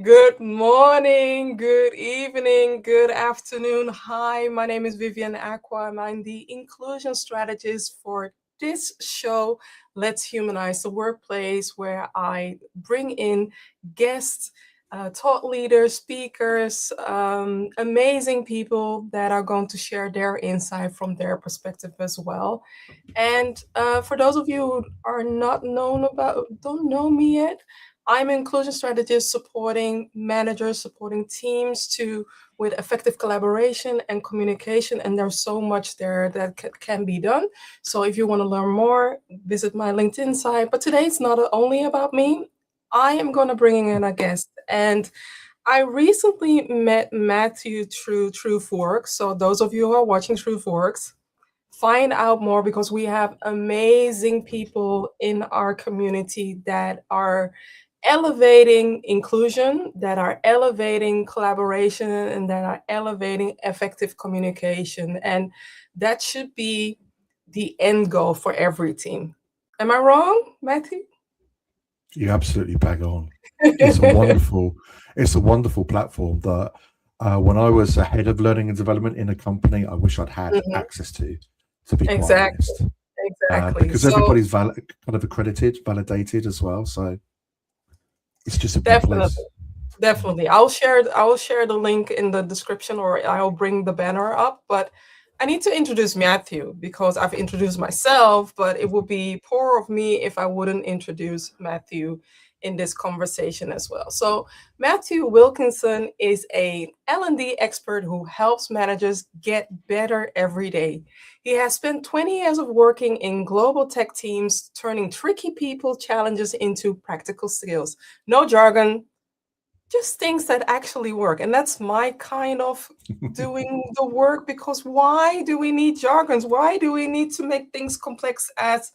Good morning, good evening, good afternoon. Hi, my name is Vivian Acquah, and I'm the inclusion strategist for this show, Let's Humanize the Workplace, where I bring in guests, thought leaders, speakers, amazing people that are going to share their insight from their perspective as well. And for those of you who are not known about, don't know me yet, I'm an inclusion strategist supporting managers, supporting teams to with effective collaboration and communication. And there's so much there that can be done. So if you want to learn more, visit my LinkedIn site. But today it's not only about me. I am going to bring in a guest, and I recently met Matthew through TrueForks. So those of you who are watching TrueForks, find out more because we have amazing people in our community that are elevating inclusion, that are elevating collaboration, and that are elevating effective communication. And that should be the end goal for every team. Am I wrong, Matthew? You absolutely bang on. It's a wonderful, it's a wonderful platform that when I was a head of learning and development in a company, I wish I'd had Mhm. access to be quite Exactly. honest, Exactly. because So everybody's kind of accredited, validated as well. So it's just a good definitely. place. Mm. Definitely. I will share the link in the description, or I'll bring the banner up, but I need to introduce Matthew because I've introduced myself, but it would be poor of me if I wouldn't introduce Matthew in this conversation as well. So, Matthew Wilkinson is a L&D expert who helps managers get better every day. He has spent 20 years of working in global tech teams, turning tricky people challenges into practical skills. No jargon, just things that actually work. And that's my kind of doing the work, because why do we need jargons? Why do we need to make things complex as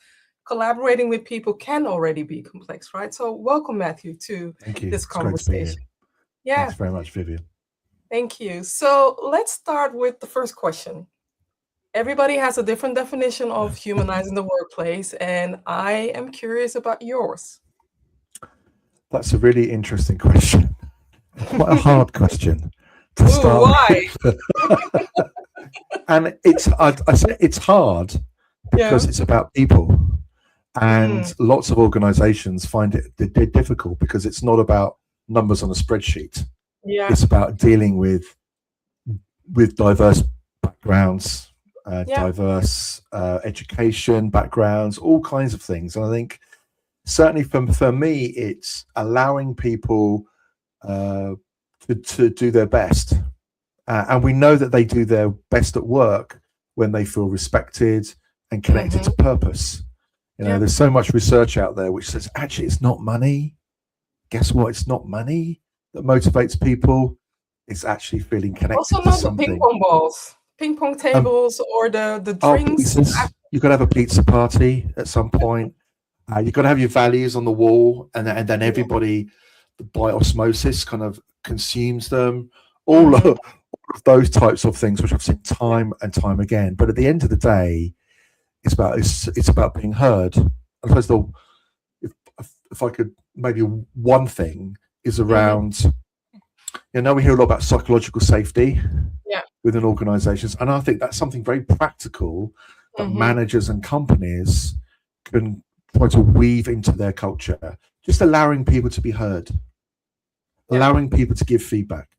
collaborating with people can already be complex, right? So welcome, Matthew, to Thank you. this It's great to be conversation. here. Yeah, Thanks very much, Vivian. thank you. So let's start with the first question. Everybody has a different definition of humanizing the workplace, and I am curious about yours. That's a really interesting question. Quite a hard question to Ooh, start why? with. And I say it's hard Yeah. because it's about people. Mm, And lots of organizations find it difficult because it's not about numbers on a spreadsheet. yeah. It's about dealing with diverse backgrounds, Yeah. diverse education backgrounds, all kinds of things. And I think certainly for me, it's allowing people uh, to do their best. And we know that they do their best at work when they feel respected and connected Mhm. to purpose. You know, Yeah. there's so much research out there which says actually it's not money. Guess what? It's not money that motivates people. It's actually feeling Also connected to not the ping something. pong balls, ping pong Um, tables, or the our drinks. pizzas. You've got to have a pizza party at some point. You've got to have your values on the wall, and then Yeah. everybody, by osmosis, kind of consumes them. All Mhm. of, all of those types of things, which I've seen Yeah. time and time again. But at the end of the day, it's about being heard. I suppose if if I could maybe one thing is Mhm. around. Now we hear a lot about psychological safety Yeah. within organizations, and I think that's something very practical that Mhm. managers and companies can try to weave into their culture. Just allowing people to be heard, Yeah. allowing people to give feedback.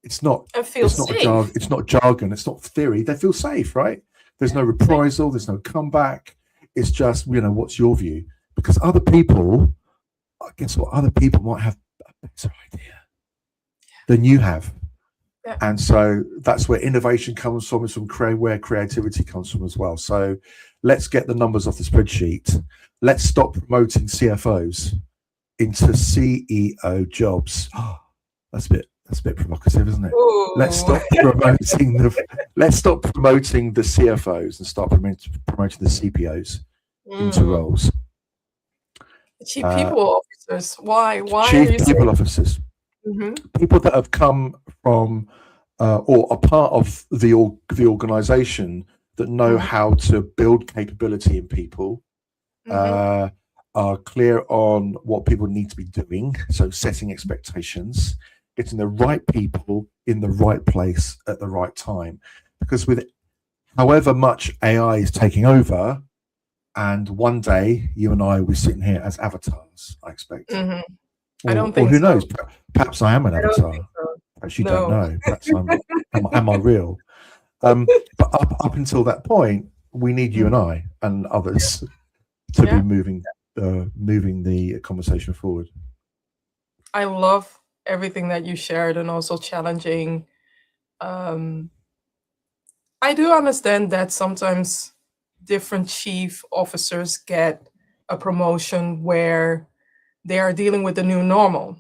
It's not And feel it's not a jargon. safe. It's not jargon. It's not theory. They feel safe, right? There's no Safe. reprisal. There's no comeback. It's just what's your view? Because other people, guess what? Other people might have a better idea than you have. Yeah. And so that's where innovation comes from, is from where creativity comes from as well. So let's get the numbers off the spreadsheet. Let's stop promoting CFOs into CEO jobs. That's a bit provocative, isn't it? Let's Ooh. stop promoting the let's stop promoting the CFOs and start promoting the CPOs into Mm. roles. Chief Uh, people officers. Why? Why are Chief you people saying? officers, Mhm. people that have come from or are part of the organization that know Mhm. how to build capability in people, Mhm. uh, are clear on what people need to be doing, so setting expectations, getting the right people in the right place at the right time. Because with however much AI is taking over, and one day you and I will be sitting here as avatars, I expect. Hmm. I don't Or think who so. knows? Perhaps I am an I don't think avatar. so. Perhaps you don't No. know. Perhaps am I real? But up until that point, we need you and I and others to be Yeah. moving the conversation forward. I love everything that you shared and also challenging. Um, I do understand that sometimes different chief officers get a promotion where they are dealing with the new normal.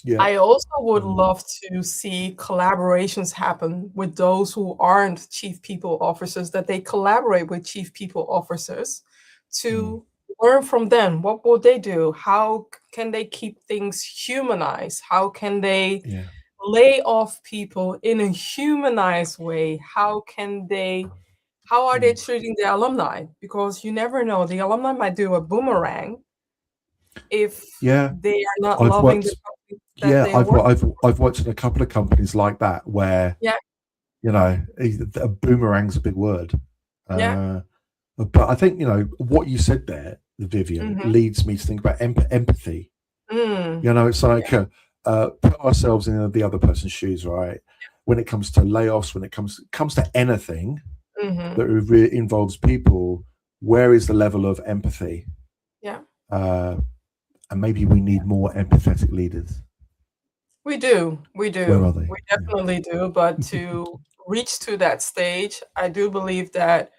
Yeah. I also would Mm. love to see collaborations happen with those who aren't chief people officers, that they collaborate with chief people officers Mm. to learn from them. What will they do? How can they keep things humanized? How can they Yeah. lay off people in a humanized way? How are they Mm. treating the alumni? Because you never know, the alumni might do a boomerang if Yeah. they are not I've loving the worked. company that Yeah, they work. I've worked in a couple of companies like that where Yeah, a boomerang's a big word. yeah. But I think what you said there, Vivian, Mhm. leads me to think about empathy. Mm. It's like put ourselves in the other person's shoes, right? When it comes to layoffs, when it comes to anything Mhm. that involves people, where is the level of empathy? Yeah. Uh, and maybe we need more empathetic leaders. We do. We Where do. are they? We Yeah. definitely do. But to reach to that stage, I do believe that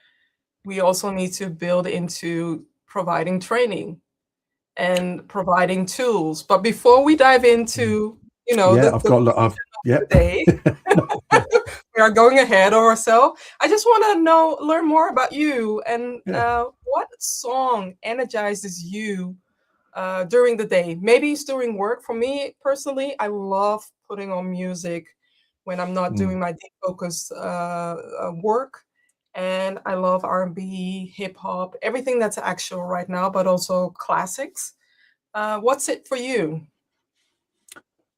we also need to build into providing training and providing tools. But before we dive Mm. into, Yeah, the I've yeah. the day, we are going ahead of ourselves. I just want to learn more about you and Yeah. what song energizes you during the day. Maybe it's during work. For me personally, I love putting on music when I'm not Mm. doing my deep focus work. And I love R&B, hip hop, everything that's actual right now, but also classics. What's it for you?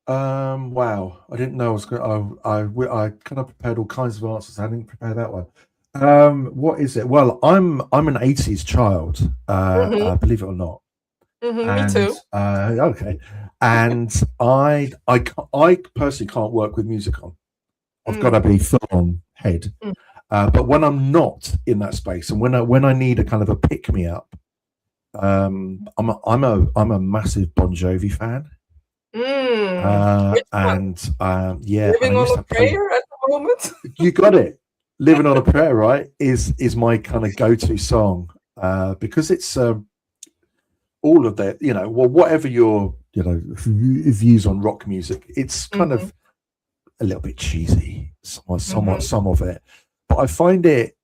Wow. I didn't know I was going. I kind of prepared all kinds of answers. I didn't prepare that one. What is it? Well, I'm an '80s child. Hmm. Believe it or not. Me And too. okay, and I personally can't work with music on. I've got to Mm, be full on head. mm, But when I'm not in that space, and when I need a kind of a pick me up, I'm a massive Bon Jovi fan. Which one? And yeah, and I Living on used a to play. prayer at the moment? You got it. Living on a Prayer, right? Is my kind of go-to song because it's all of that. Well, whatever your views on rock music, it's kind Hmm. of a little bit cheesy, somewhat Hmm. some of it, but I find it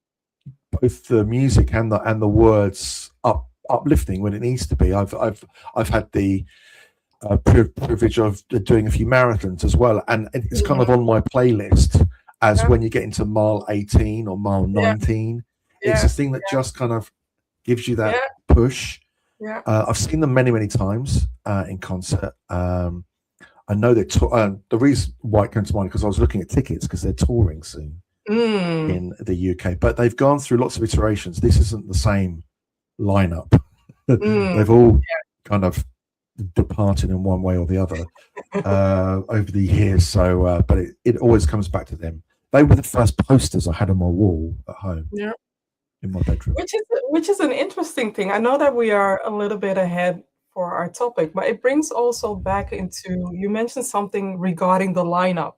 both the music and the words uplifting when it needs to be. I've had the privilege of doing a few marathons as well, and it's kind of Hmm. on my playlist as Yeah, when you get into mile 18 or mile yeah, 19. It's a yeah, thing that just kind of gives you that yeah, push. yeah. I've seen them many times in concert. I know the reason why it came to mind because I was looking at tickets because they're touring soon Mm, in the UK, but they've gone through lots of iterations. This isn't the same lineup. mm. They've all kind of departed in one way or the other over the years. So, but it always comes back to them. They were the first posters I had on my wall at home Yeah. in my bedroom. Which is an interesting thing. I know that we are a little bit ahead for our topic, but it brings also back into, you mentioned something regarding the lineup.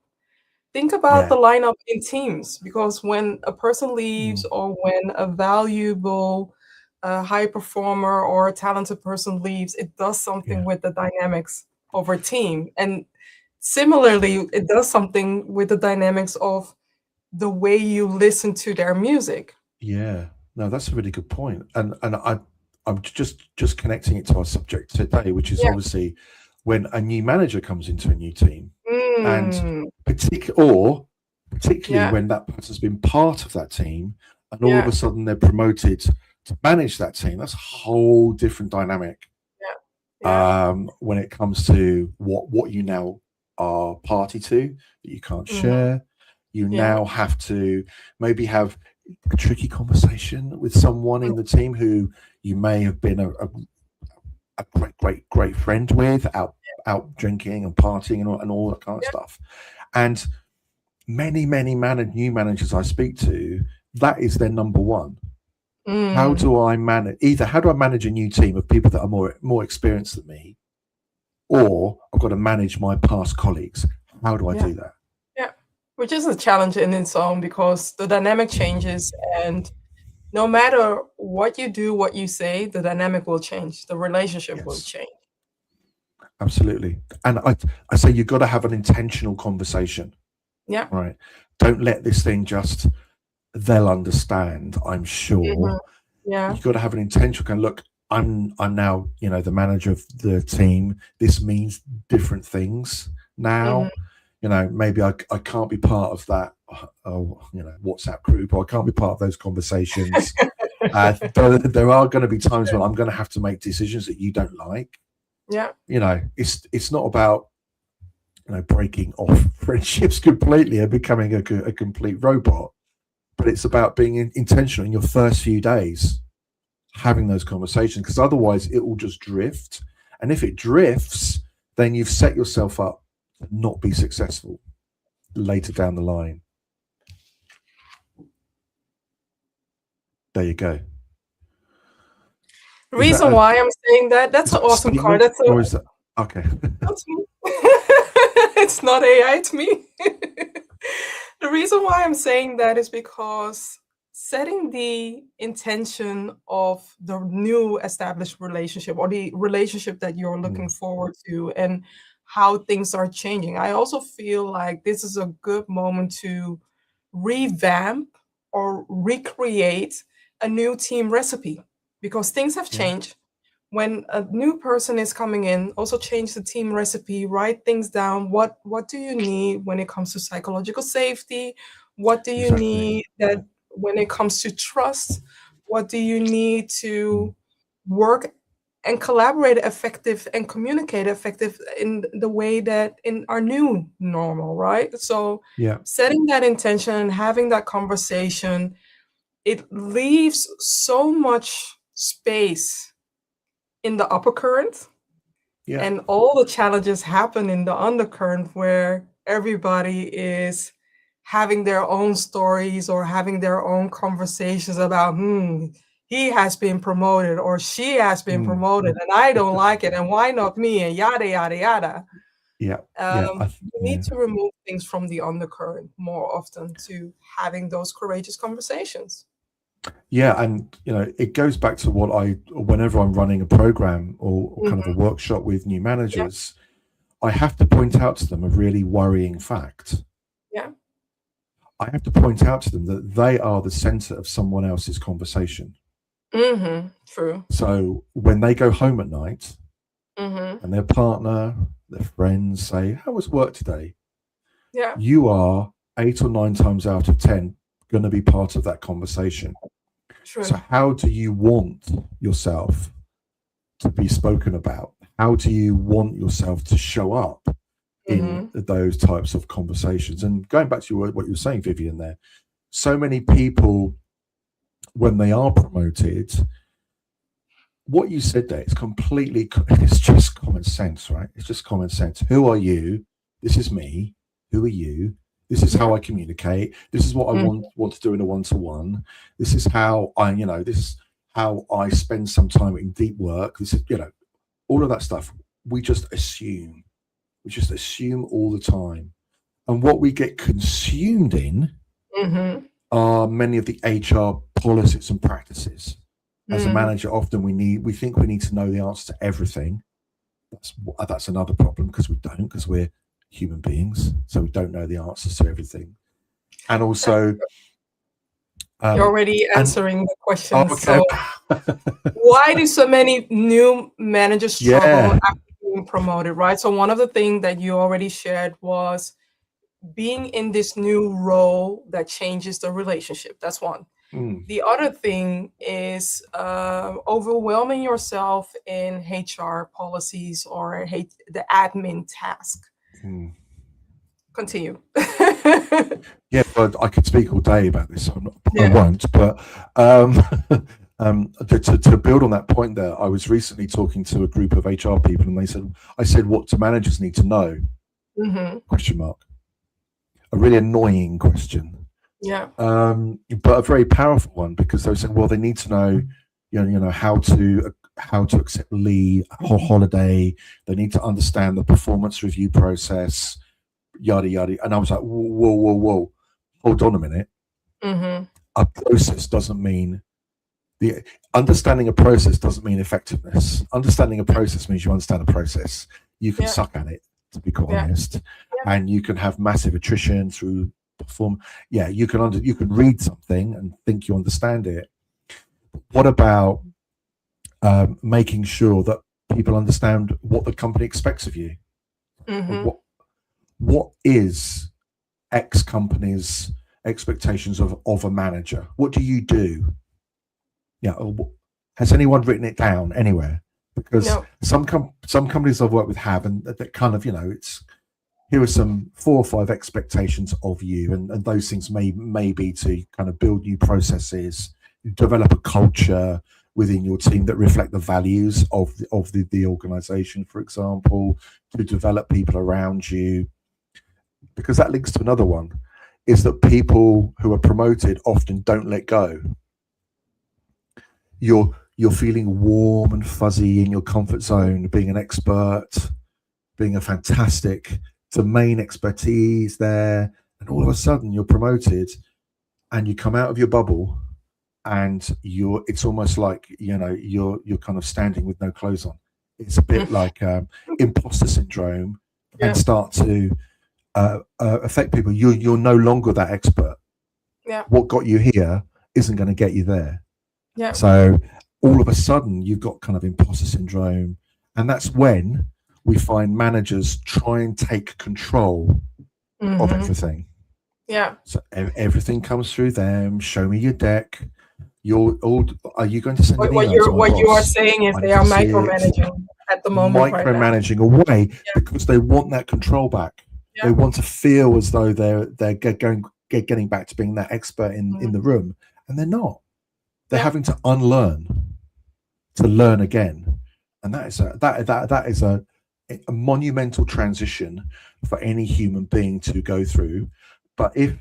Think about the Yeah. lineup in teams, because when a person leaves Mm. or when a valuable high performer or a talented person leaves, it does something Yeah. with the dynamics of our team. And similarly, it does something with the dynamics of the way you listen to their music. Yeah. No, that's a really good point. And I'm just connecting it to our subject today, which is Yeah. obviously when a new manager comes into a new team, and Mm. particularly Yeah, when that person's been part of that team, and all of yeah, a sudden they're promoted to manage that team, that's a whole different dynamic. When it comes to what you now are party to that you can't share. You now have to maybe have a tricky conversation with someone in the team who you may have been a great friend with, out drinking and partying and all that kind of stuff. And many new managers I speak to, that is their number one. How do I manage? Either how do I manage a new team of people that are more experienced than me, or I've got to manage my past colleagues. How do I do that? Yeah, which is a challenge in its own, because the dynamic changes, and no matter what you do, what you say, the dynamic will change. The relationship will change. Absolutely. And I say you've got to have an intentional conversation. Yeah. Right. Don't let this thing just, they'll understand, I'm sure. Yeah. You've got to have an intentional kind of, look, I'm now, the manager of the team. This means different things now. Maybe I can't be part of that, WhatsApp group, or I can't be part of those conversations. There are going to be times when I'm going to have to make decisions that you don't like. Yeah. It's not about, breaking off friendships completely and becoming a complete robot, but it's about being intentional in your first few days, having those conversations, because otherwise it will just drift. And if it drifts, then you've set yourself up to not be successful later down the line. There you go. The reason why I'm saying that's an awesome card. Or is that okay? That's me. It's not AI to me. The reason why I'm saying that is because setting the intention of the new established relationship, or the relationship that you're looking forward to, and how things are changing. I also feel like this is a good moment to revamp or recreate a new team recipe, because things have changed. When a new person is coming in, also change the team recipe, write things down. What do you need when it comes to psychological safety? What do you need that when it comes to trust? What do you need to work and collaborate effective and communicate effective in the way that in our new normal, right? So setting that intention and having that conversation, it leaves so much space in the upper current, and all the challenges happen in the undercurrent, where everybody is having their own stories or having their own conversations about, he has been promoted or she has been promoted and I don't like it, and why not me, and yada yada yada. You need to remove things from the undercurrent more often to having those courageous conversations. And it goes back to whenever I'm running a program or kind of a workshop with new managers, I have to point out to them a really worrying fact. I have to point out to them that they are the center of someone else's conversation. True. So when they go home at night and their partner, their friends say, "How was work today?" You are 8 or 9 times out of 10 going to be part of that conversation. True. So how do you want yourself to be spoken about? How do you want yourself to show up in those types of conversations? And going back to what you were saying, Vivian, there, so many people, when they are promoted, what you said there, it's just common sense, right? It's just common sense. Who are you? This is me. Who are you? This is how I communicate. This is what I want to do in a one-to-one. This is how this is how I spend some time in deep work. This is, all of that stuff. We just assume. We just assume all the time. And what we get consumed in are many of the HR policies and practices. As a manager, often we think we need to know the answer to everything. That's another problem, because we don't, because we're human beings, so we don't know the answers to everything. And also you're already answering the question. So why do so many new managers struggle after being promoted, right? So one of the things that you already shared was being in this new role that changes the relationship. That's one. The other thing is overwhelming yourself in HR policies or the admin task. Continue. Yeah, but I could speak all day about this. I Yeah. won't. But to build on that point there, I was recently talking to a group of HR people, and I said, what do managers need to know? Question mark. A really annoying question. Yeah. But a very powerful one, because they were saying, well, they need to know, how to accept leave, holiday. They need to understand the performance review process, yada yada. And I was like, whoa, hold on a minute. A process doesn't mean understanding a process doesn't mean effectiveness. Understanding a process means you understand a process. You can suck at it, to be quite honest, and you can have massive attrition through perform. Yeah, you can read something and think you understand it. What about making sure that people understand what the company expects of you? What is X company's expectations of a manager? What do you do? Yeah, has anyone written it down anywhere? Because some companies I've worked with have, and that kind of, it's, here are some 4 or 5 expectations of you, and those things may be to kind of build new processes, develop a culture within your team that reflect the values of the organization, for example, to develop people around you. Because that links to another one, is that people who are promoted often don't let go. You're feeling warm and fuzzy in your comfort zone, being an expert, being a fantastic domain expertise there, and all of a sudden you're promoted and you come out of your bubble, and it's almost like you're kind of standing with no clothes on. It's a bit like imposter syndrome, and start to affect people. You're no longer that expert. What got you here isn't going to get you there. So all of a sudden you've got kind of imposter syndrome, and that's when we find managers try and take control of everything. So everything comes through them. Show me your deck. Are you going to send an email to my what boss? you are saying is they are micromanaging at the moment. Micromanaging away because they want that control back. They want to feel as though they're getting back to being that expert in the room, and they're not. They're having to unlearn to learn again, and that is a monumental transition for any human being to go through. But if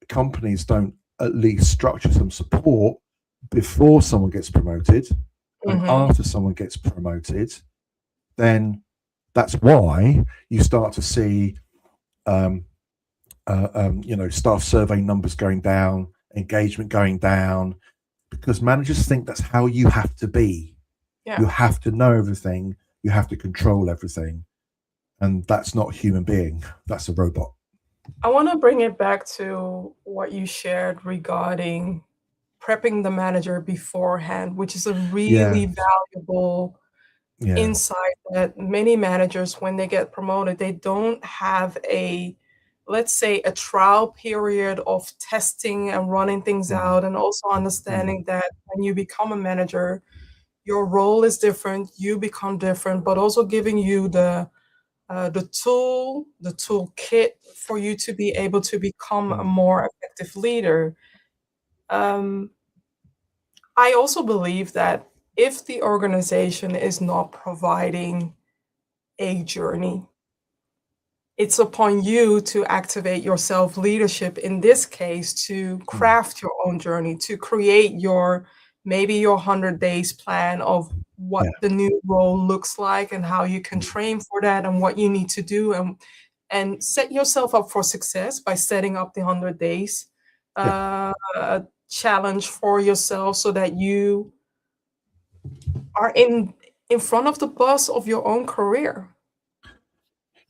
companies don't at least structure some support before someone gets promoted and after someone gets promoted, then that's why you start to see staff survey numbers going down, engagement going down, because managers think that's how you have to be. You have to know everything, you have to control everything, and that's not a human being, that's a robot. I want to bring it back to what you shared regarding prepping the manager beforehand, which is a really valuable insight, that many managers, when they get promoted, they don't have let's say a trial period of testing and running things out, and also understanding that when you become a manager, your role is different, you become different, but also giving you the toolkit for you to be able to become a more effective leader. I also believe that if the organization is not providing a journey, it's upon you to activate your self-leadership, in this case, to craft your own journey, to create maybe your 100 days plan of what the new role looks like and how you can train for that and what you need to do, and set yourself up for success by setting up the 100 days challenge for yourself, so that you are in front of the bus of your own career.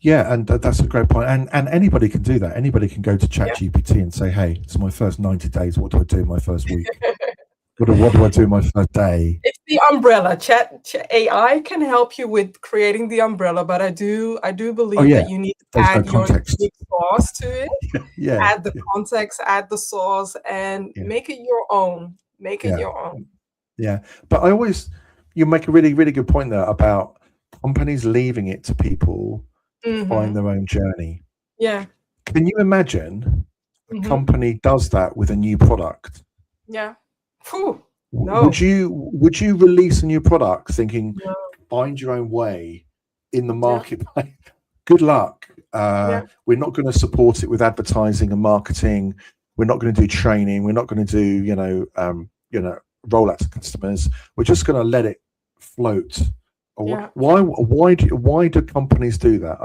Yeah, and that's a great point. And anybody can do that. Anybody can go to ChatGPT and say, hey, it's my first 90 days. What do I do in my first week? What do I do my first day? It's the umbrella. AI can help you with creating the umbrella, but I do Oh believe yeah, that you need to there's no add your context. unique sauce to it. Yeah, Add the context, add the sauce, and yeah, make it your own. Make it yeah, your own. yeah. But you make a really, really good point there about companies leaving it to people to find Mm-hmm. their own journey. Yeah. Can you imagine a Mm-hmm. company does that with a new product? Yeah. Phew. Would No. you release a new product thinking No. find your own way in the Yeah. marketplace? Good luck. Yeah. We're not going to support it with advertising and marketing. We're not going to do training. We're not going to do rollout to customers. We're just going to let it float. Yeah. Why do companies do that?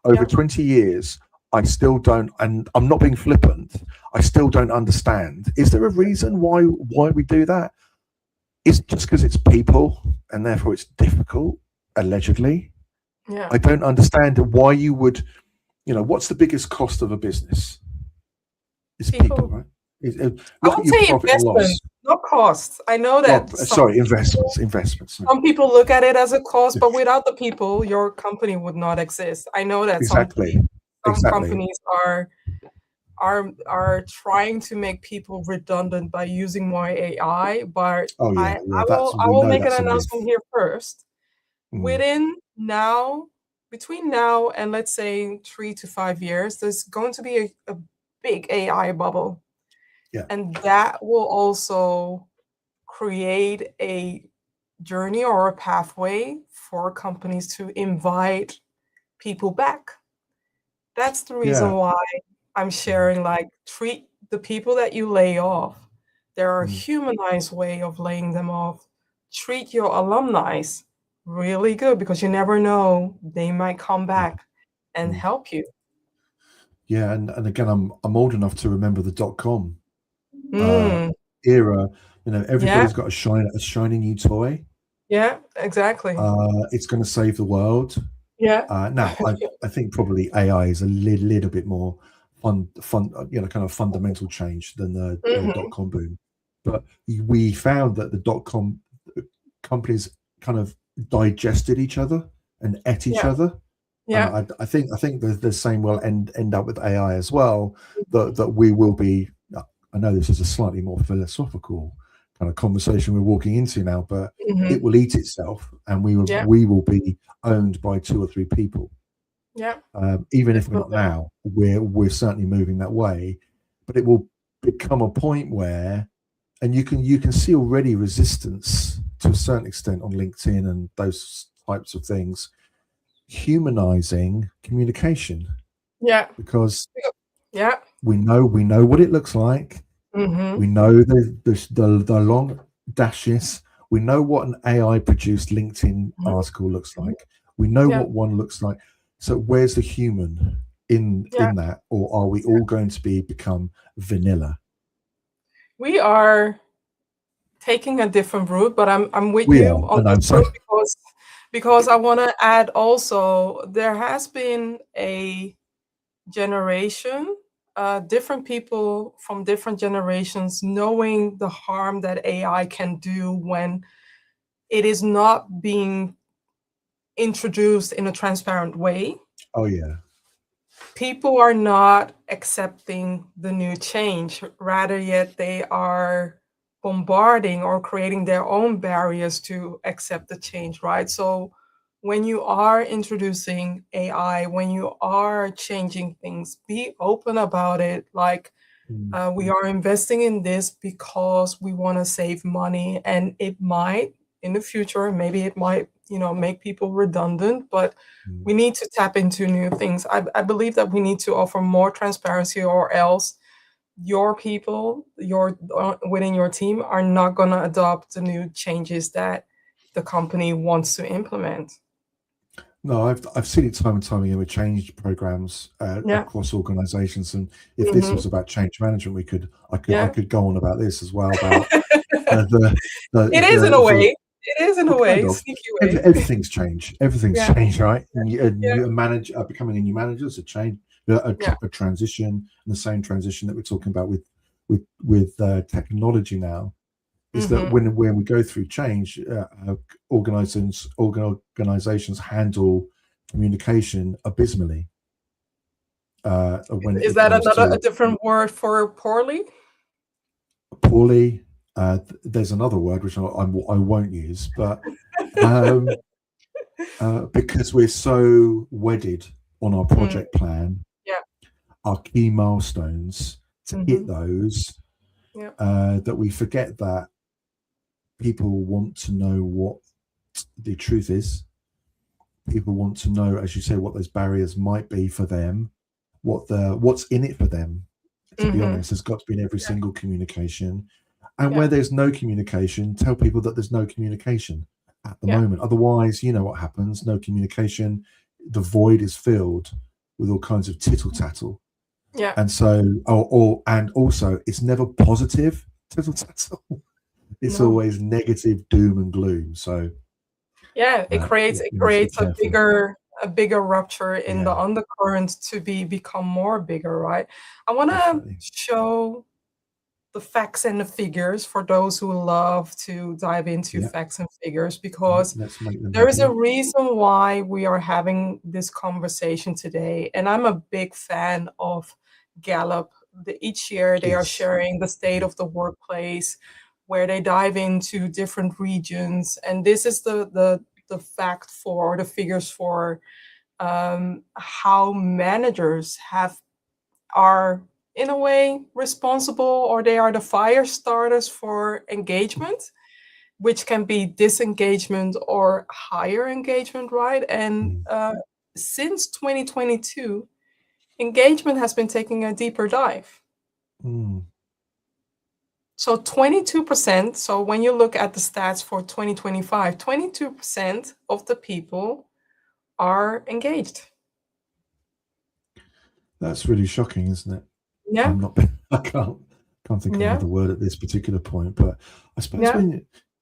Over Yeah. 20 years, I still don't, and I'm not being flippant. I still don't understand. Is there a reason why we do that? Is it just because it's people and therefore it's difficult? Allegedly, Yeah. I don't understand why you would. What's the biggest cost of a business? It's people, right? I Look at would your say profit and investment, loss. not costs. I know Oh, that sorry, investments. some people look at it as a cost, but without the people, your company would not exist. I know that some Exactly, exactly. companies are trying to make people redundant by using more AI, but Oh I yeah, yeah. I That's will I we will know make an that's a myth. announcement here first. Mm, Between now and let's say 3 to 5 years, there's going to be a big AI bubble. yeah, And that will also create a journey or a pathway for companies to invite people back. That's the reason yeah. why I'm sharing, like, treat the people that you lay off. There are Mm, humanized way of laying them off. Treat your alumni really good because you never know, they might come mm, back and mm. help you. Yeah, and again, I'm old enough to remember the .com uh, Mm, era. yeah, Everybody's got a shiny new toy. yeah, exactly. It's going to save the world. Yeah. Now, I think probably AI is a little bit more kind of fundamental change than the Mhm. .com boom. But we found that the .com companies kind of digested each other and ate each Yeah, other. And yeah. I think the same will end up with AI as well. That we will be. I know this is a slightly more philosophical kind of conversation we're walking into now, but it Mhm. will eat itself, and Yeah, we will be owned by two or three people. yeah, Even it if we're will not do. now, we're certainly moving that way. But it will become a point where, and you can see already resistance to a certain extent on LinkedIn and those types of things, humanizing communication, Yeah, because yeah. we know what it looks like. Mhm. We know the long dashes. We know what an AI produced LinkedIn Mhm. article looks like. We know Yeah, what one looks like. So where's the human yeah. in that, or are we all going to become vanilla? We are taking a different route, but I'm with We you are, on and this I'm so route because I want to add also there has been a generation, different people from different generations knowing the harm that AI can do when it is not being introduced in a transparent way. oh yeah, People are not accepting the new change, rather yet they are bombarding or creating their own barriers to accept the change, right? So when you are introducing AI, when you are changing things, be open about it. Like, mm, we are investing in this because we want to save money, and it might in the future, maybe it might, make people redundant, but mm, we need to tap into new things. I believe that we need to offer more transparency, or else your people, your within your team, are not going to adopt the new changes that the company wants to implement. no, I've seen it time and time again with change programs Yeah. across organisations, and if this Hmm. was about change management, I Yeah. could go on about this as well about the It is in a the way. It is in a well, kind way, of. sneaky way. Everything's changed. Everything's Yeah. changed, right? And Yeah. you manage becoming a new manager is a change, Yeah. a transition, and the same transition that we're talking about with technology now. is that when we go through change, organizations handle communication abysmally. When Is it that comes a to different word for poorly? poorly, there's another word which I won't use, but because we're so wedded on our project plan, Yeah. our key milestones to hit those, Yeah. that we forget that people want to know what the truth is. People want to know, as you say, what those barriers might be for them, what's in it for them. To be honest, there's got to be in every single communication. And where there's no communication, tell people that there's no communication at the moment. Otherwise, you know what happens, no communication, the void is filled with all kinds of tittle tattle. Yeah. And so, and also, it's never positive tittle tattle. It's always negative doom and gloom. So yeah, it creates a bigger rupture in the undercurrent to become more bigger, right? I want to show the facts and the figures for those who love to dive into facts and figures, because there is a reason why we are having this conversation today. And I'm a big fan of Gallup. Each year they are sharing the state of the workplace, where they dive into different regions. And this is the fact for the figures for how managers are in a way responsible, or they are the fire starters for engagement, which can be disengagement or higher engagement, right? And since 2022, engagement has been taking a deeper dive. So 22%, so when you look at the stats for 2025, 22% of the people are engaged. That's really shocking, isn't it? Yeah. I can't think of another word at this particular point, but I suppose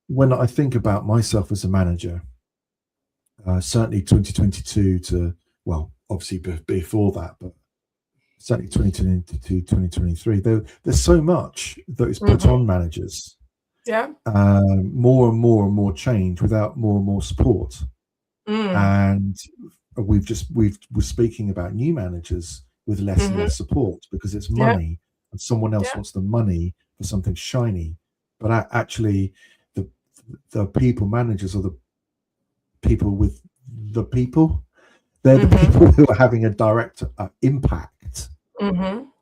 when I think about myself as a manager, certainly 2022 to, well, obviously before that, but certainly 2022, 2023, there's so much that is put on managers. Yeah. More and more change without more and more support. And we're speaking about new managers with less and less support, because it's money and someone else wants the money for something shiny. But actually, the people managers are the people with the people. They're the people who are having a direct impact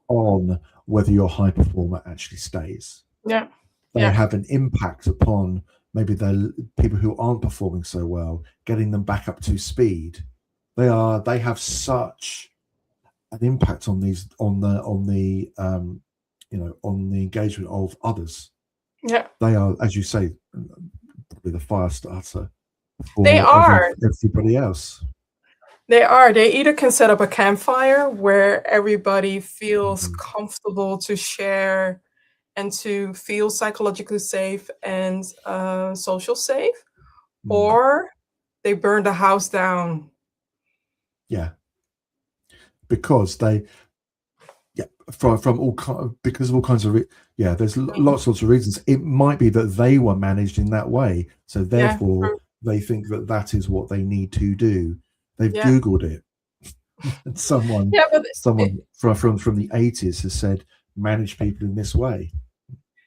on whether your high performer actually stays. Yeah. They have an impact upon maybe the people who aren't performing so well, getting them back up to speed. They have such an impact on the engagement of others. Yeah. They are, as you say, probably the fire starter for everybody else. They are. They either can set up a campfire where everybody feels comfortable to share and to feel psychologically safe and social safe, or they burn the house down. Yeah, because because of all kinds of there's lots of reasons. It might be that they were managed in that way, so therefore they think that is what they need to do. They've Googled it, and someone from the 80s has said, manage people in this way.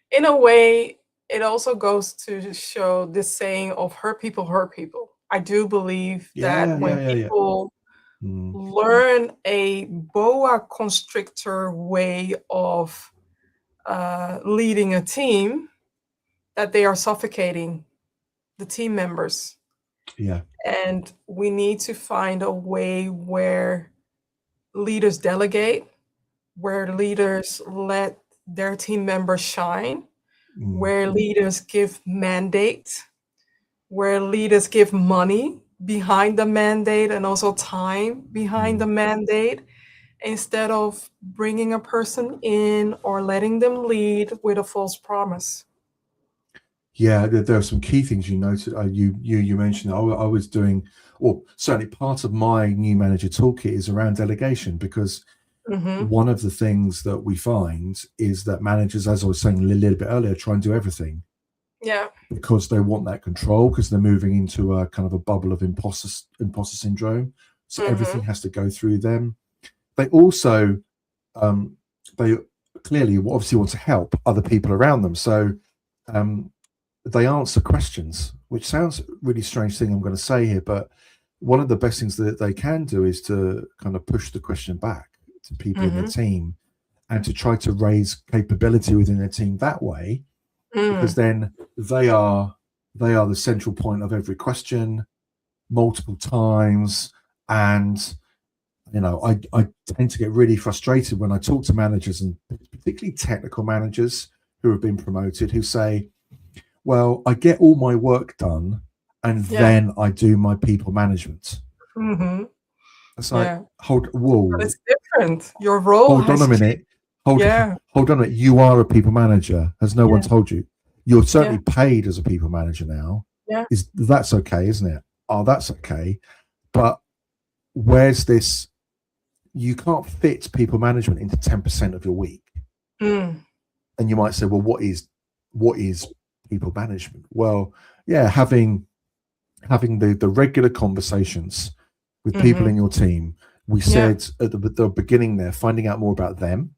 In a way, it also goes to show this saying of hurt people hurt people. I do believe that when people learn a boa constrictor way of leading a team, that they are suffocating the team members. Yeah. And we need to find a way where leaders delegate, where leaders let their team members shine, where leaders give mandate, where leaders give money behind the mandate and also time behind the mandate, instead of bringing a person in or letting them lead with a false promise. Yeah, there are some key things you noted. You mentioned. I was doing, or certainly part of my new manager toolkit is around delegation, because one of the things that we find is that managers, as I was saying a little bit earlier, try and do everything. Yeah. because they want that control, because they're moving into a kind of a bubble of imposter syndrome. So everything has to go through them. They also they clearly obviously want to help other people around them. So they answer questions, which sounds a really strange thing I'm going to say here, but one of the best things that they can do is to kind of push the question back to people in their team and to try to raise capability within their team that way, because then they are the central point of every question multiple times. And I tend to get really frustrated when I talk to managers, and particularly technical managers who have been promoted, who say, well, I get all my work done and then I do my people management. It's like, whoa. But it's different. Your role Hold on a minute. Hold on a minute. You are a people manager. Has no one told you? You're certainly paid as a people manager now. Yeah. That's okay, isn't it? Oh, that's okay. But where's this? You can't fit people management into 10% of your week. And you might say, well, what is people management? Well, yeah, having the regular conversations with people in your team. We said at the beginning there, finding out more about them,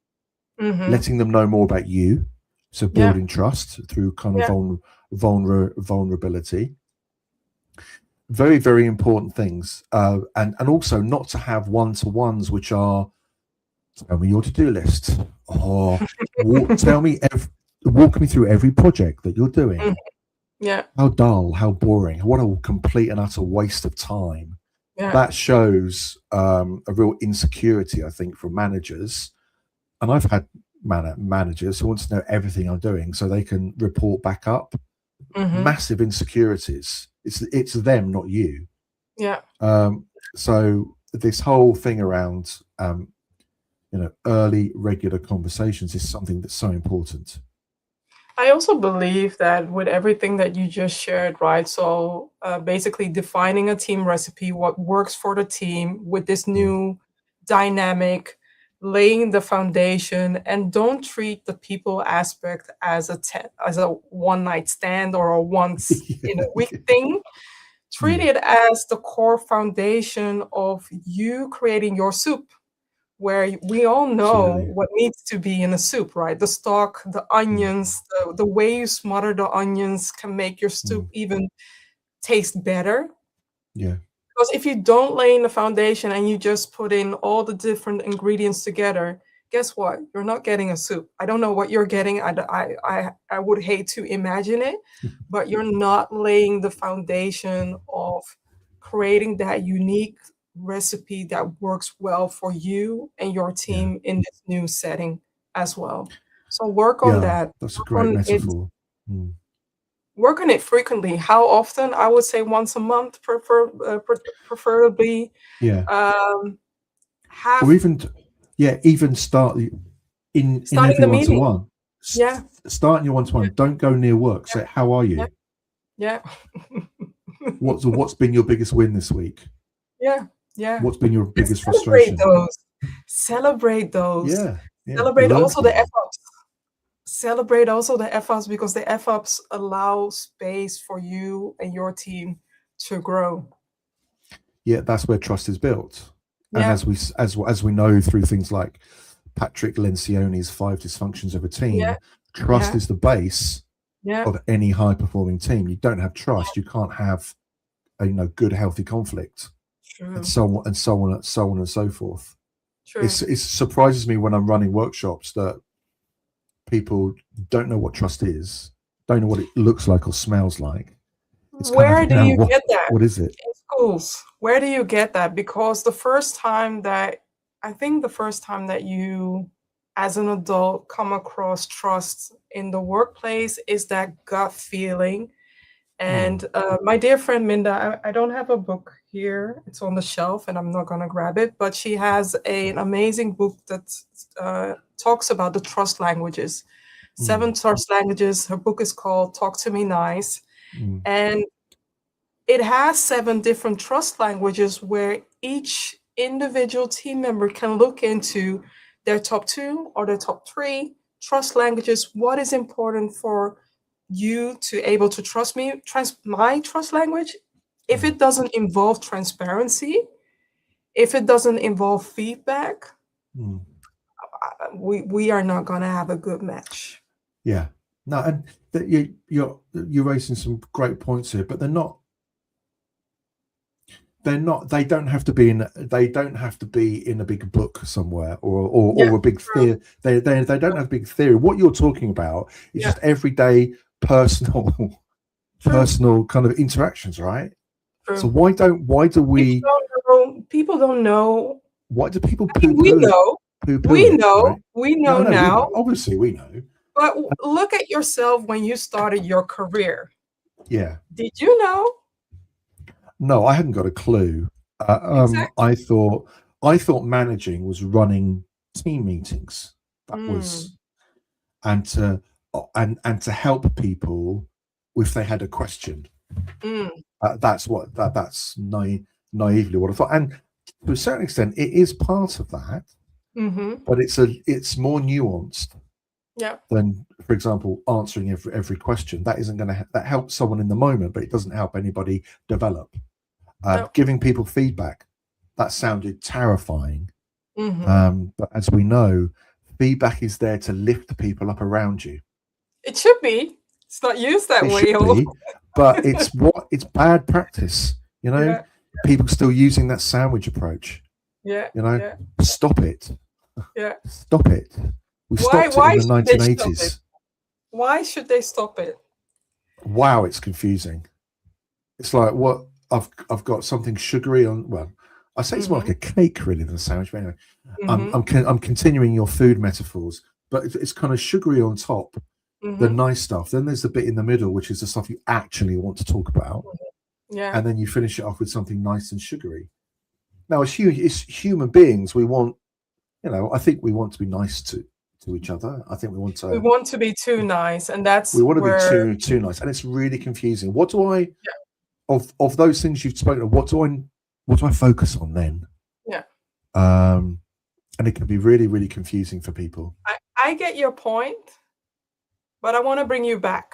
letting them know more about you. So building trust through kind of vulnerability. Very, very important things. And also not to have one-to-ones, which are, tell me your to-do list, or walk me through every project that you're doing. How dull, how boring, what a complete and utter waste of time. That shows a real insecurity, I think, from managers. And I've had managers who want to know everything I'm doing so they can report back up. Massive insecurities. It's them, not you. So this whole thing around early regular conversations is something that's so important. I also believe that with everything that you just shared, right? So basically defining a team recipe, what works for the team with this new dynamic, laying the foundation, and don't treat the people aspect as a one-night stand or a once in a week thing. Treat it as the core foundation of you creating your soup, where we all know what needs to be in a soup, right? The stock, the onions, the way you smother the onions can make your soup even taste better. Yeah. Because if you don't lay in the foundation and you just put in all the different ingredients together, guess what? You're not getting a soup. I don't know what you're getting. I would hate to imagine it, but you're not laying the foundation of creating that unique recipe that works well for you and your team in this new setting as well. So work on that. That's a great metaphor. Work on it frequently. How often? I would say once a month, preferably. Or even start in every one-to-one. Start in your one-to-one. Don't go near work. Say, how are you? What's been your biggest win this week? What's been your biggest frustration? Celebrate those. Celebrate also the F-ups. Celebrate also the F-ups, because the F-ups allow space for you and your team to grow. Yeah, that's where trust is built. And as we know through things like Patrick Lencioni's 5 dysfunctions of a team, trust is the base of any high-performing team. You don't have trust, you can't have good, healthy conflict. And so on and so forth. It surprises me when I'm running workshops that people don't know what trust is, don't know what it looks like or smells like. It's Where do you get that? What is it? In schools. Where do you get that? Because the first time that you as an adult come across trust in the workplace is that gut feeling. And my dear friend Minda, I don't have a book here. It's on the shelf and I'm not going to grab it, but she has an amazing book that talks about the trust languages, 7 trust languages. Her book is called Talk to Me Nice. And it has 7 different trust languages where each individual team member can look into their top 2 or their top 3 trust languages. What is important for you to able to trust me, my trust language, if it doesn't involve transparency, if it doesn't involve feedback, we are not going to have a good match. Yeah. No, and you're raising some great points here, but they don't have to be in a big book somewhere or a big theory. They don't have a big theory. What you're talking about is just everyday personal kind of interactions, right? True. So why do we people don't know? Why do people we know right? now. Obviously we know. But look at yourself when you started your career. Yeah. Did you know? No, I hadn't got a clue. Exactly. I thought managing was running team meetings. That was, and to help people if they had a question. That's naively what I thought, and to a certain extent, it is part of that. But it's more nuanced. Yeah. Than, for example, answering every question. That isn't going to that helps someone in the moment, but it doesn't help anybody develop. Giving people feedback, that sounded terrifying. But as we know, feedback is there to lift people up around you. It should be. It's not used that way. But it's bad practice. You know, people still using that sandwich approach. Yeah. You know, stop it. Yeah. Stop it. We stopped it in the 1980s. Why should they stop it? Wow, it's confusing. It's like, what, I've got something sugary on. Well, I say it's more like a cake really than a sandwich. But anyway, I'm continuing your food metaphors, but it's kind of sugary on top, the nice stuff. Then there's the bit in the middle, which is the stuff you actually want to talk about. Yeah. And then you finish it off with something nice and sugary. Now, as human beings, we want, I think we want to be nice to each other. I think we want to be too nice, and that's we want to be too nice, and it's really confusing. What do I of those things you've spoken of, what do I focus on then? And it can be really, really confusing for people. I get your point, but I want to bring you back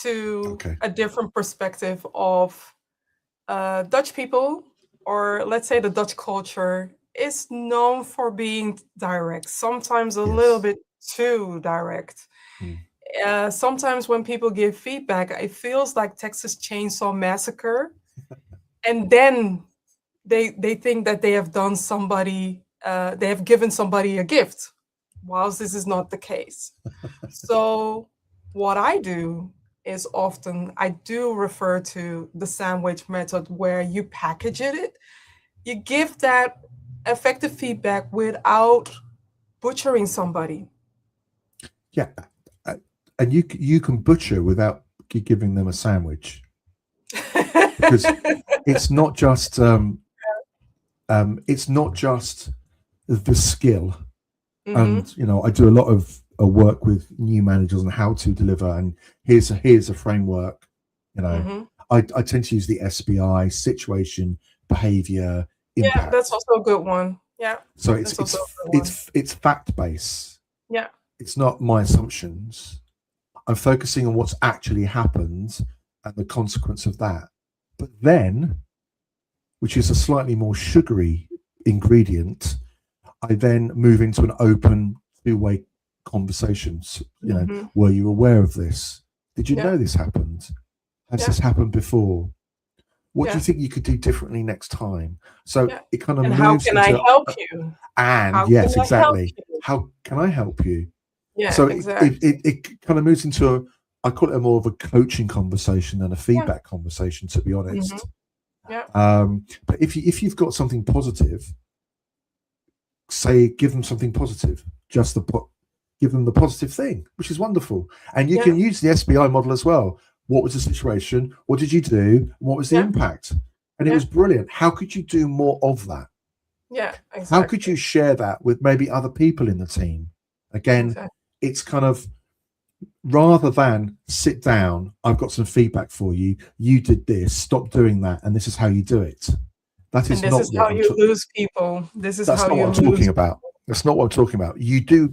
to a different perspective of Dutch people, or let's say the Dutch culture is known for being direct, sometimes a little bit too direct. Sometimes when people give feedback, it feels like Texas Chainsaw Massacre, and then they think that they have done somebody, they have given somebody a gift, whilst this is not the case. So what I do is often I do refer to the sandwich method, where you package it, you give that effective feedback without butchering somebody. Yeah, and you can butcher without giving them a sandwich, because it's not just the skill. And I do a lot of work with new managers on how to deliver, and here's a framework. I tend to use the SBI: situation, behavior, impact. Yeah, that's also a good one. Yeah. So it's fact based. Yeah. It's not my assumptions. I'm focusing on what's actually happened and the consequence of that. But then, which is a slightly more sugary ingredient, I then move into an open two-way conversation. Were you aware of this? Did you know this happened? Has this happened before? What do you think you could do differently next time? So it kind of moves. How can I help you? And yes, exactly. How can I help you? Yeah. So exactly. it kind of moves into I call it more of a coaching conversation than a feedback conversation, to be honest. But if you've got something positive, give them something positive. Give them the positive thing, which is wonderful. And you can use the SBI model as well. What was the situation? What did you do? What was the impact? And it was brilliant. How could you do more of that? Yeah, exactly. How could you share that with maybe other people in the team? Again, it's kind of, rather than sit down, I've got some feedback for you. You did this. Stop doing that, and this is how you do it. That is not how you lose people. This is that's how not you what I'm talking about. That's not what I'm talking about. You do,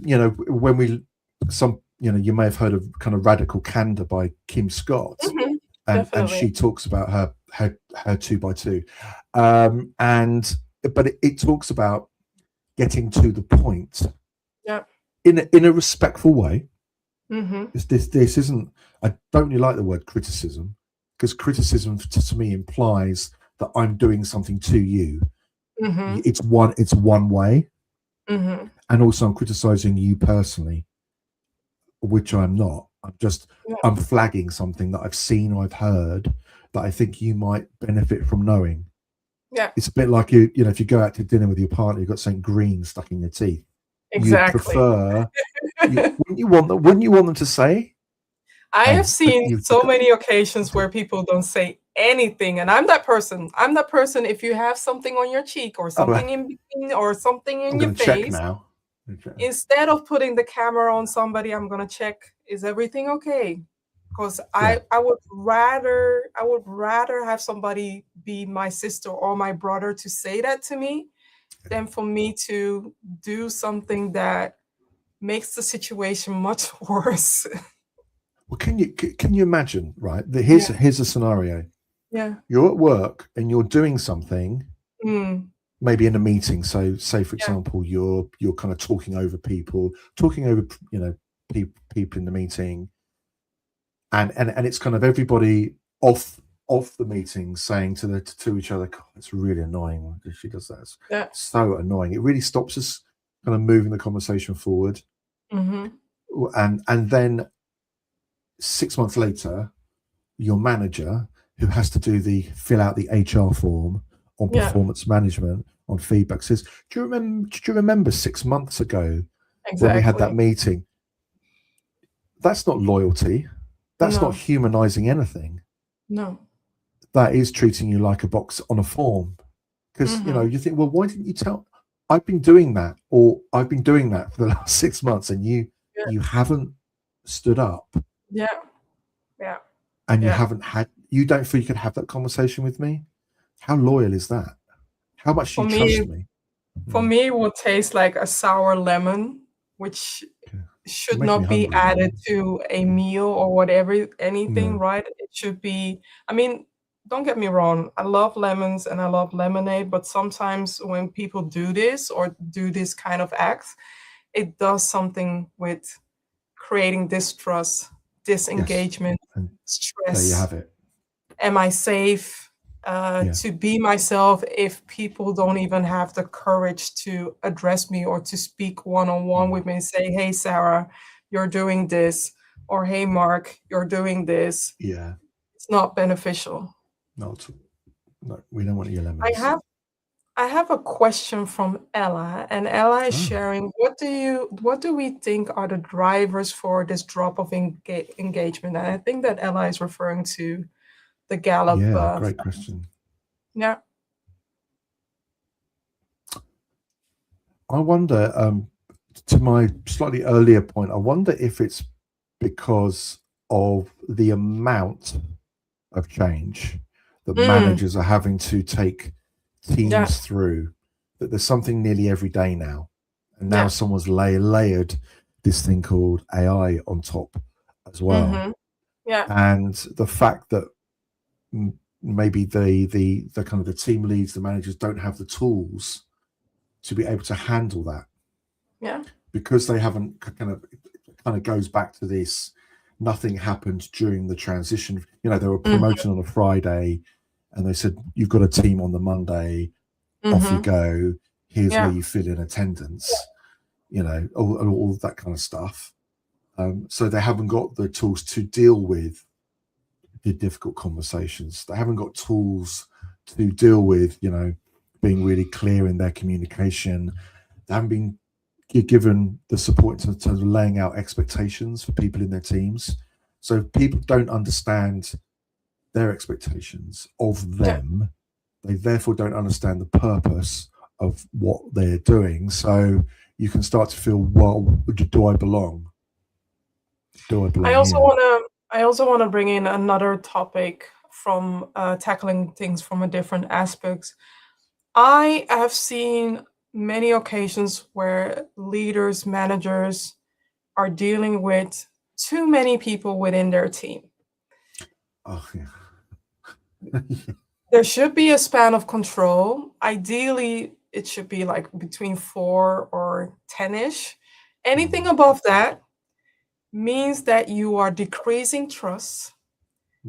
when some you may have heard of kind of radical candor by Kim Scott, and she Definitely. talks about her 2x2, but it talks about getting to the point Yeah. in a respectful way. Mm-hmm. This isn't. I don't really like the word criticism, because criticism to me implies that I'm doing something to you. Mm-hmm. It's one way, Mm-hmm. and also I'm criticizing you personally, which I'm not. Yeah. I'm flagging something that I've seen or I've heard that I think you might benefit from knowing. Yeah. It's a bit like if you go out to dinner with your partner, you've got something green stuck in your teeth. You'd Exactly. prefer. Wouldn't you want them to say, I have "Hey, seen you've so got." many occasions where people don't say anything, and I'm that person. I'm that person. If you have something on your cheek or Oh, something in between or something I'm in your going to check face, now. Okay. instead of putting the camera on somebody, I'm gonna check, is everything okay? Because Yeah. I would rather have somebody be my sister or my brother to say that to me than for me to do something that makes the situation much worse. Well, can you imagine? Right. Yeah. Here's a scenario. Yeah. You're at work and you're doing something, Mm. maybe in a meeting. So, say for Yeah. example, you're kind of talking over people in the meeting, and it's kind of everybody off the meeting saying to each other, "God, it's really annoying when she does that. It's Yeah. so annoying. It really stops us kind of moving the conversation forward." Mhm. And then 6 months later, your manager, who has to fill out the HR form on Yeah. performance management, on feedback, says, "Do you remember 6 months ago when we had that Exactly. meeting?" That's not loyalty. That's not No. humanizing anything. No. That is treating you like a box on a form. Because Mhm. you think, well, why didn't you tell? I've been doing that, or I've been doing that for the last 6 months, and Yeah. you haven't stood up, Yeah. Yeah. and Yeah. you don't feel you can have that conversation with me. How loyal is that? How much do For you me trust me? for me, it would taste like a sour lemon, which Okay. You're should making me not be hungry now. added to a meal or whatever, anything, Yeah. right? It should be, I mean, don't get me wrong, I love lemons and I love lemonade, but sometimes when people do this or do this kind of acts, it does something with creating distrust, Yes. disengagement, And there you stress. have it. Am I safe Yeah. to be myself if people don't even have the courage to address me or to speak one on one Mm. with me and say, "Hey, Sarah, you're doing this," or "Hey, Mark, you're doing this." Yeah. It's not beneficial. Not. No, we don't want your I lemons. have I have a question from Ella, and Ella is Oh, sharing, what do we think are the drivers for this drop of engagement? And I think that Ella is referring to the Gallup. yeah. Great question. Yeah. I wonder, to my slightly earlier point, I wonder if it's because of the amount of change that Mm, managers are having to take yeah. teams through, that there's something nearly every day now. And now Yeah. someone's layered this thing called AI on top as well. Mhm. Yeah. And the fact that maybe the kind of the team leads, the managers don't have the tools to be able to handle that, Yeah. because they haven't kind of goes back to this. Nothing happened during the transition. They were Mhm. promoted on a Friday, and they said, "You've got a team on the Monday. Off you Mhm. go. Here's where Yeah. you fill in attendance." All that kind of stuff. So they haven't got the tools to deal with the difficult conversations. They haven't got tools to deal with, being really clear in their communication. They haven't been given the support in terms of laying out expectations for people in their teams. So people don't understand their expectations of Yeah. them. They therefore don't understand the purpose of what they're doing. So you can start to feel, well, do I belong? Do I I belong also here? wanna I also wanna bring in another topic from, tackling things from a different aspects. I have seen many occasions where leaders, managers are dealing with too many people within their team. Oh, yeah. There should be a span of control. Ideally, it should be like between 4 or 10-ish. Anything above that means that you are decreasing trust,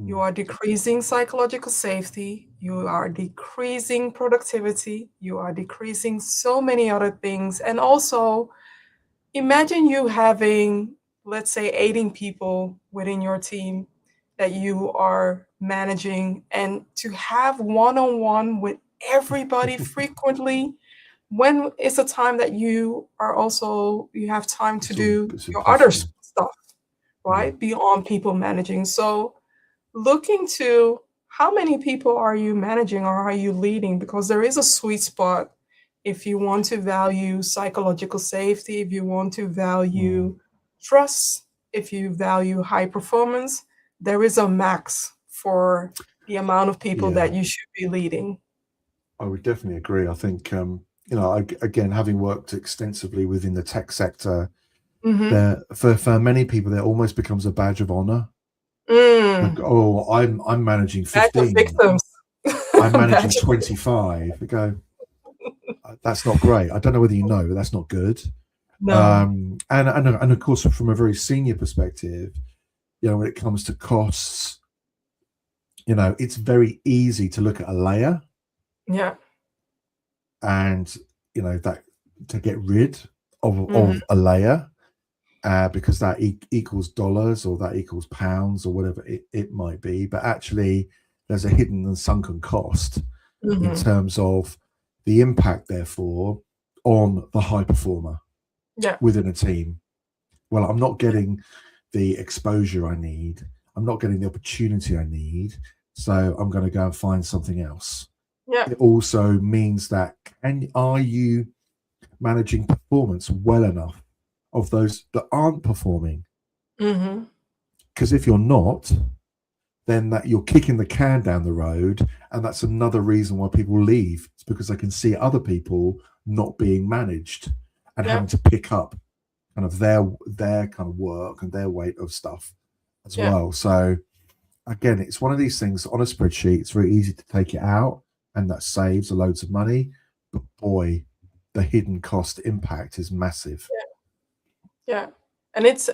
you are decreasing psychological safety, you are decreasing productivity, you are decreasing so many other things. And also, imagine you having, let's say, 18 people within your team that you are managing, and to have one-on-one with everybody frequently. When is the time that you have time to do It's your other impossible. stuff, right? Beyond people managing. So look into how many people are you managing or are you leading, because there is a sweet spot. If you want to value psychological safety, if you want to value trust, if you value high performance, there is a max for the amount of people Yeah, that you should be leading. I would definitely agree. I think, again, having worked extensively within the tech sector, Mm-hmm. there for many people, there almost becomes a badge of honor. Like, Mm. oh, I'm managing Badge of 15. victims. I'm managing Badge of 25. I go, that's not great. I don't know whether you know, but that's not good. No. And of course, from a very senior perspective, when it comes to costs, it's very easy to look at a layer Yeah. and that to get rid Mm-hmm. of a layer, because that equals dollars or that equals pounds or whatever it might be. But actually, there's a hidden and sunken cost in Mm-hmm. terms of the impact, therefore, on the high performer Yeah. within a team. Well, I'm not getting the exposure I need. I'm not getting the opportunity I need. So I'm going to go and find something else. Yeah. It also means that are you managing performance well enough of those that aren't performing? Mm-hmm. Because if you're not, then that you're kicking the can down the road, and that's another reason why people leave. It's because they can see other people not being managed and Yeah. having to pick up kind of their kind of work and their weight of stuff as Yeah. well. So again, it's one of these things on a spreadsheet. It's very easy to take it out, and that saves loads of money. But boy, the hidden cost impact is massive. Yeah. And it's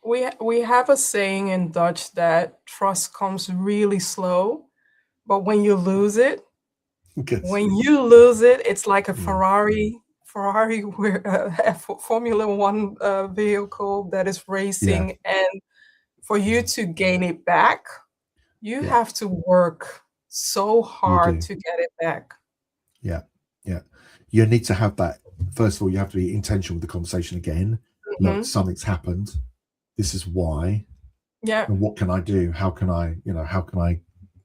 we have a saying in Dutch that trust comes really slow, but when you lose it, it's like a Ferrari Formula One vehicle that is Yeah, racing, and for you to gain it back, you yeah, have to work so you hard do. to get it back. Yeah, yeah. You need to have that. First of all, you have to be intentional with the conversation again. Look, Hmm. something's happened. This is why. Yeah, And what can I do? How can I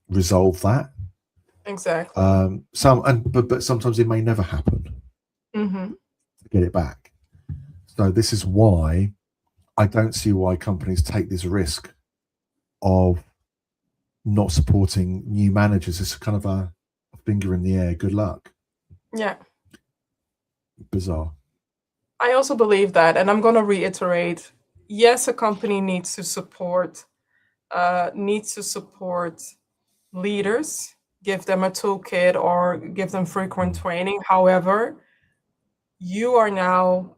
resolve that? exactly. But sometimes it may never happen Hmm. to get it back. So this is why I don't see why companies take this risk of not supporting new managers. It's kind of a finger in the air. Good luck. Yeah. Bizarre. I also believe that, and I'm going to reiterate, yes, a company needs to support leaders, give them a toolkit or give them frequent training. However, you are now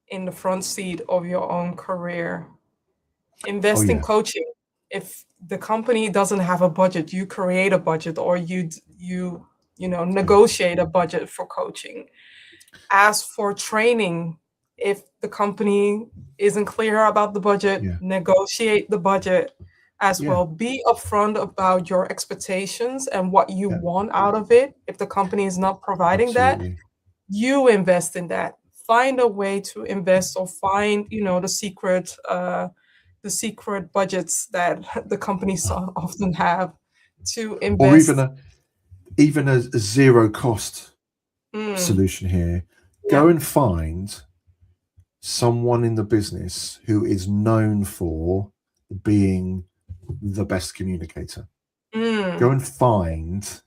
in the front seat of your own career. Oh Invest in yeah, coaching. If the company doesn't have a budget, you create a budget, or you negotiate a budget for coaching. Ask for training. If the company isn't clear about the budget, yeah, negotiate the budget as yeah, well. Be upfront about your expectations and what you yeah. want out of it. If the company is not providing that, Absolutely. you invest in that. Find a way to invest, or find, the secret budgets that the companies often have to Or even invest. a zero cost Mm, solution here. yeah. Go and find someone in the business who is known for being the best communicator. Go Mm, and find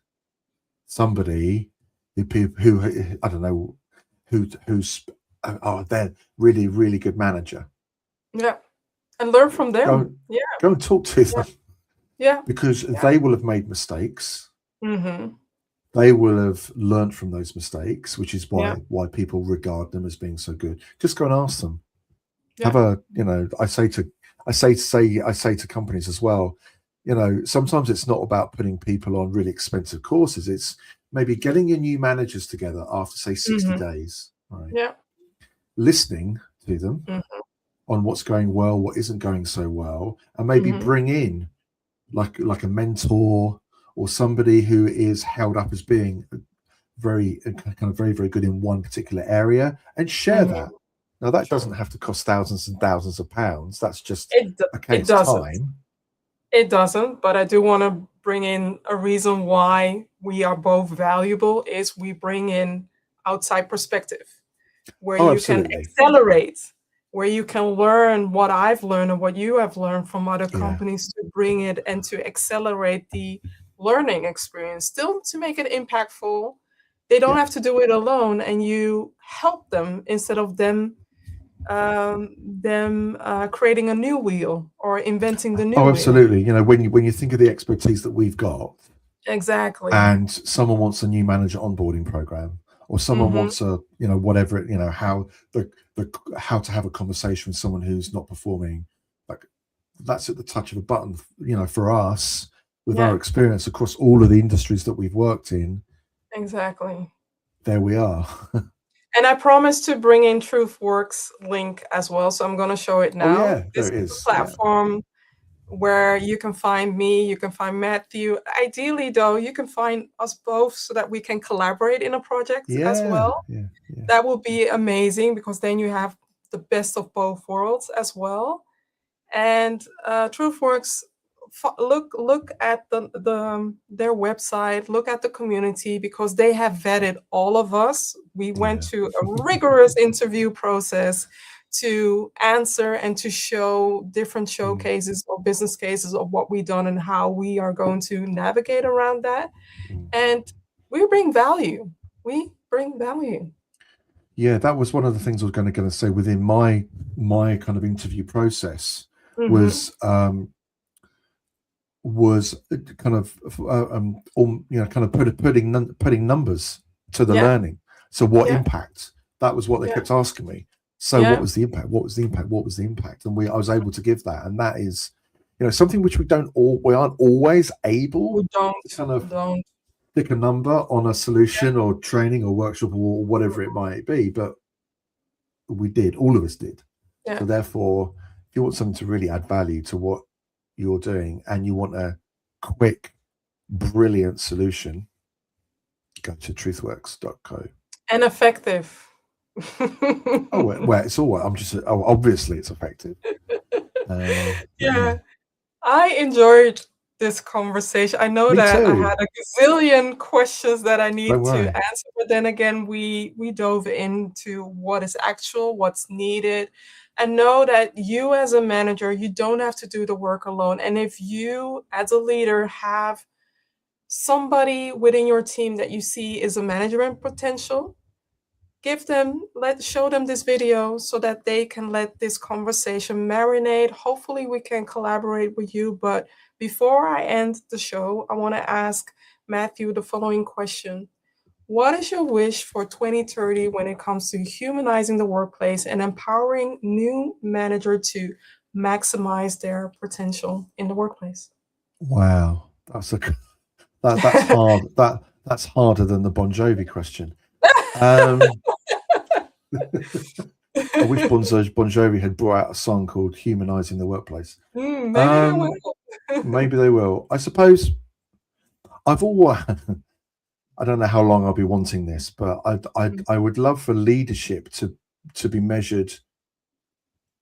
somebody who I don't know who's they're really really good manager. Yeah. And learn from them. Go, Yeah. go and talk to Yeah. them Yeah. because Yeah. they will have made mistakes. Mm-hmm. They will have learned from those mistakes, which is Yeah. why people regard them as being so good. Just go and ask them. Yeah. Have a, I say to companies as well, sometimes it's not about putting people on really expensive courses. It's maybe getting your new managers together after, say, 60 Mm-hmm. days, right? Yeah. Listening to them Mm-hmm. on what's going well, what isn't going so well, and maybe Mm-hmm. bring in like a mentor or somebody who is held up as being very very good in one particular area, and share Mm-hmm. that. Now that Sure. doesn't have to cost thousands and thousands of pounds. That's just It it's doesn't. time. It doesn't, but I do want to bring in a reason why we are both valuable is we bring in outside perspective where Oh, you can absolutely. accelerate, where you can learn what I've learned and what you have learned from other Yeah. companies to bring it and to accelerate the learning experience, still to make it impactful. They don't Yeah. have to do it alone, and you help them instead of them creating a new wheel or inventing the new Oh, wheel. absolutely. When you think of the expertise that we've got, Exactly. and someone wants a new manager onboarding program, or someone Mm-hmm. wants a whatever how to have a conversation with someone who's not performing, like that's at the touch of a button. For us, with our Yeah, experience across all of the industries that we've worked in, exactly. there we are. And I promised to bring in TruthWorks link as well, so I'm going to show it Oh now. yeah, there This it is the is. Yeah. platform where you can find me, you can find Matthew. Ideally, though, you can find us both so that we can collaborate in a project as Yeah. well. Yeah. Yeah. That would be amazing because then you have the best of both worlds as well. And TruthWorks, look at their website, look at the community because they have vetted all of us. We went Yeah. to a rigorous interview process to answer and to show different showcases or business cases of what we've done and how we are going to navigate around that. Mm. And we bring value. We bring value. Yeah, that was one of the things I was going to say within my kind of interview process Mm-hmm. was kind of kind of putting numbers to the Yeah, learning. So what yeah, impact? That was what they yeah, kept asking me. So what yeah. was the impact? What was the impact? What was the impact? And I was able to give that, and that is, something which we aren't always able We to kind of don't. pick a number on a Yeah. solution or training or workshop or whatever it might be, but we did. All of us did. Yeah. So therefore, if you want something to really add value to what you're doing and you want a quick, brilliant solution, go to truthworks.co. And effective. Oh, well, it's all right. Obviously it's effective. Yeah, I enjoyed this conversation. I know Me that I too. had a gazillion questions that I Don't need to worry. answer, but then again, we dove into what is actual, what's needed, and know that you as a manager, you don't have to do the work alone. And if you as a leader have somebody within your team that you see is a management potential, show them this video so that they can let this conversation marinate. Hopefully we can collaborate with you, but before I end the show, I want to ask Matthew the following question. What is your wish for 2030 when it comes to humanizing the workplace and empowering new manager to maximize their potential in the workplace? Wow. That's hard. That's harder than the Bon Jovi question. I wish Bon Jovi had brought out a song called "Humanizing the Workplace." Maybe they will. Maybe they will. I suppose I've always. I don't know how long I'll be wanting this, but I would love for leadership to be measured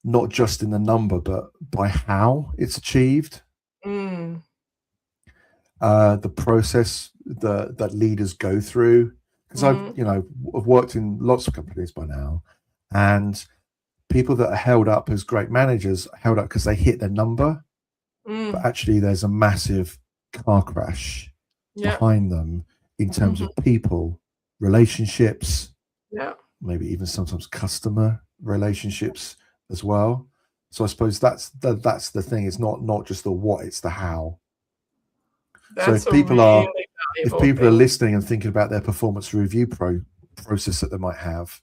not just in the number, but by how it's achieved. Mm. The process that leaders go through, because I've worked in lots of companies by now, and people that are held up as great managers are held up because they hit their number, but actually there's a massive car crash behind them in terms of people, relationships, maybe even sometimes customer relationships as well. So I suppose that's the thing. It's not just the what, it's the how. That's so if a people really are valuable thing. listening and thinking about their performance review process that they might have,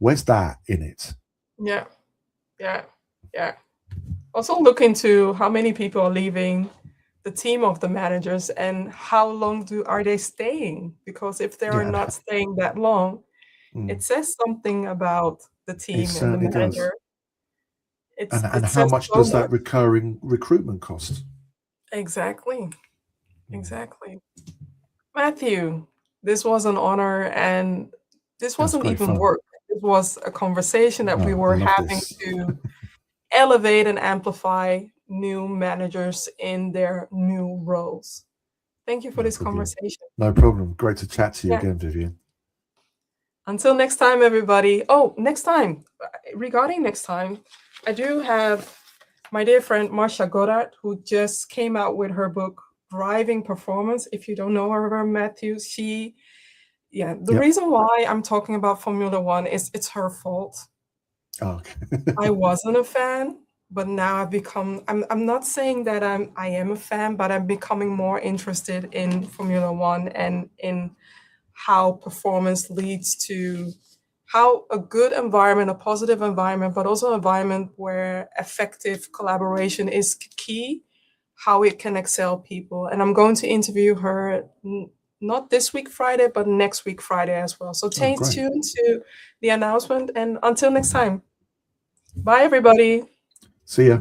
where's that in it? Yeah. Also look into how many people are leaving the team of the managers and how long are they staying, because if they are Yeah. not staying that long, it says something about the It team and the certainly does. manager. And It how says much so does much. that recurring recruitment cost? Exactly. Matthew, this was an honor, and this That was wasn't great even fun. work. It was a conversation that we No, I were love having this. to elevate and amplify new managers in their new roles. Thank you for No this problem. conversation. No problem. Great to chat to you Yeah. again, Vivian. Until next time, everybody. Oh, next time. Regarding next time, I do have my dear friend Marsha Goddard, who just came out with her book, Driving Performance. If you don't know her, Matthew, the reason why I'm talking about Formula One is it's her fault. Oh, okay. I wasn't a fan, but now I've become, I'm not saying that I am a fan, but I'm becoming more interested in Formula One and in how performance leads to how a good environment, a positive environment, but also an environment where effective collaboration is key, how it can excel people. And I'm going to interview her not this week Friday, but next week Friday as well. So stay tuned to the announcement, and until next time. Bye, everybody. See ya.